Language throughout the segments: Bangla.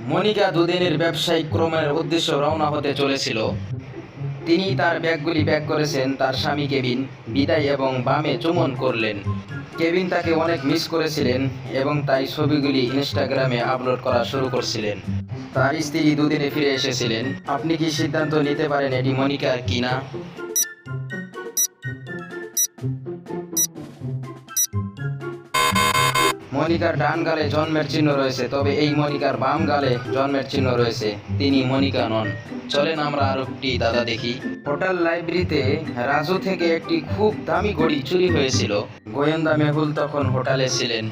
মনিকা দুদিনের ব্যবসায়িক ভ্রমণের উদ্দেশ্য রওনা হতে চলেছিল। তিনি তার ব্যাগগুলি প্যাক করেছেন। তার স্বামী কেভিন বিদায় এবং বামে চুম্বন করলেন। কেভিন তাকে অনেক মিস করেছিলেন এবং তাই ছবিগুলি ইনস্টাগ্রামে আপলোড করা শুরু করছিলেন। তার স্ত্রী দুদিনে ফিরে এসেছিলেন। আপনি কি সিদ্ধান্ত নিতে পারেন এটি মনিকার কিনা? মনিকার ডান গালে জন্মের চিহ্ন রয়েছে, তবে এই মনিকার বাম গালে জন্মের চিহ্ন রয়েছে। তিনি মনিকা নন। চলেন আমরা আরো একটি দাদা দেখি। হোটেল লাইব্রেরিতে রাজু থেকে একটি খুব দামি ঘড়ি চুরি হয়েছিল। গোয়েন্দা মেহুল তখন হোটেলে ছিলেন।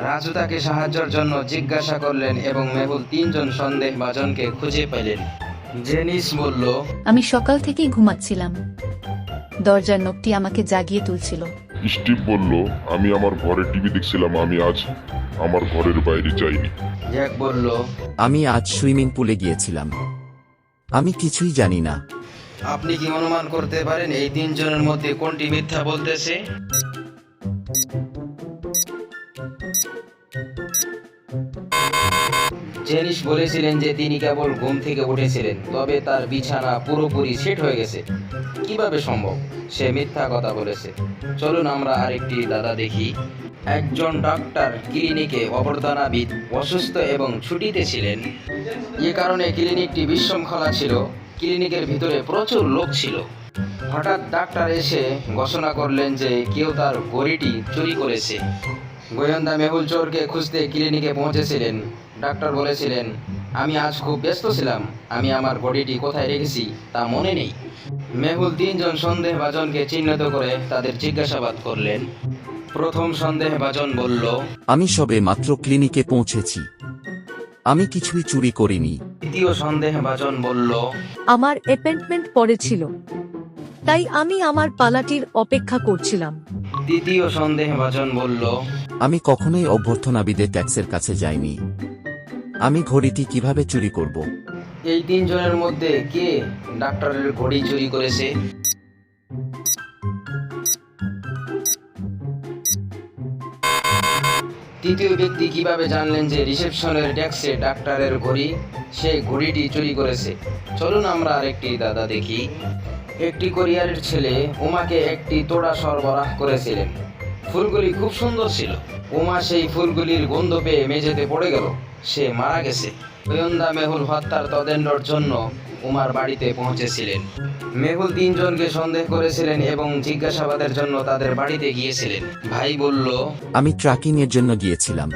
রাজু তাকে সাহায্যের জন্য জিজ্ঞাসা করলেন এবং মেহুল তিনজন সন্দেহভাজনকে খুঁজে পেলেন। জেনিস বলল, আমি সকাল থেকেই ঘুমাচ্ছিলাম। দরজার নখটি আমাকে জাগিয়ে তুলছিল। স্টিভ বলল, আমি আমার ঘরে টিভি দেখছিলাম, আমি আজ আমার ঘরের বাইরে যাইনি। জ্যাক বলল, আমি আজ সুইমিং পুলে গিয়েছিলাম। আমি কিছুই জানি না। আপনি কি অনুমান করতে পারেন এই তিনজনের মধ্যে কোনটি মিথ্যা বলতেছে? জেনিস বলেছিলেন যে তিনি কেবল ঘুম থেকে উঠেছিলেন, তবে তার বিছানা পুরোপুরি সেট হয়ে গেছে। কিভাবে সম্ভব? সে মিথ্যা কথা বলেছে। চলুন আমরা আরেকটি দাদা দেখি। একজন ডাক্তার ক্লিনিকে অবর্ধনাবিদ অসুস্থ এবং ছুটিতে ছিলেন। এ কারণে ক্লিনিকটি বিশৃঙ্খলা ছিল। ক্লিনিকের ভিতরে প্রচুর লোক ছিল। হঠাৎ ডাক্তার এসে ঘোষণা করলেন যে কেউ তার ঘড়িটি চুরি করেছে। গোয়েন্দা মেহুল চোরকে খুঁজতে ক্লিনিকে পৌঁছেছিলেন। ডাক্তার বলেছিলেন, আমি আজ খুব ব্যস্ত ছিলাম, আমি আমার ঘড়িটি কোথায় রেখেছি তা মনে নেই। মেহুল তিনজন সন্দেহভাজনকে চিহ্নিত করে তাদের জিজ্ঞাসাবাদ করলেন। প্রথম সন্দেহভাজন বলল, আমি সবে মাত্র ক্লিনিকে পৌঁছেছি। আমি কিছুই চুরি করিনি। দ্বিতীয় সন্দেহভাজন বলল, আমার অ্যাপয়েন্টমেন্ট পরে ছিল, তাই আমি আমার পালাটির অপেক্ষা করছিলাম। তৃতীয় সন্দেহভাজন বলল, আমি কখনোই অভ্যর্থনাবিদের ট্যাক্সের কাছে যাইনি। আমি ঘড়িটি কিভাবে চুরি করব? এই তিনজনের মধ্যে কে ডাক্তারের ঘড়ি চুরি করেছে? তৃতীয় ব্যক্তি কিভাবে জানলেন যে রিসেপশনের ডেস্কে ডাক্তারের ঘড়ি? সে ঘড়িটি চুরি করেছে। চলুন আমরা আরেকটি দাদা দেখি। একটি কোরিয়ারের ছেলে উমাকে একটি তোড়া সরবরাহ করেছিলেন। ফুলগুলি খুব সুন্দর ছিল। উমা সেই ফুলগুলির গন্ধ পেয়ে মেঝেতে পড়ে গেল। সে মারা গেছে। গোয়েন্দা মেহুল হত্যার তদন্তের জন্য উমার বাড়িতে পৌঁছেছিলেন। মেহুল তিনজনকে সন্দেহ করেছিলেন এবং জিজ্ঞাসাবাদের জন্য তাদের বাড়িতে গিয়েছিলেন। ভাই বলল, আমি ট্রাকিং এর জন্য গিয়েছিলাম।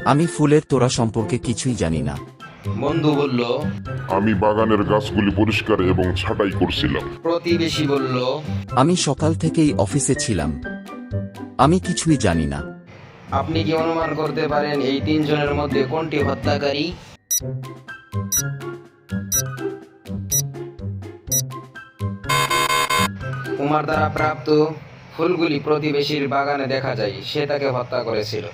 আমি ফুলের তোড়া সম্পর্কে কিছুই জানি না। বন্ধু বলল, আমি বাগানের গাছগুলি পরিষ্কার এবং ছাঁটাই করছিলাম। প্রতিবেশী বলল, আমি সকাল থেকেই অফিসে ছিলাম। আমি কিছুই জানি না। আপনি কি অনুমান করতে পারেন এই তিনজনের মধ্যে কোনটি হত্যাকারী? উমার দ্বারা প্রাপ্ত ফুলগুলি প্রতিবেশীর বাগানে দেখা যায়। সে তাকে হত্যা করেছিল।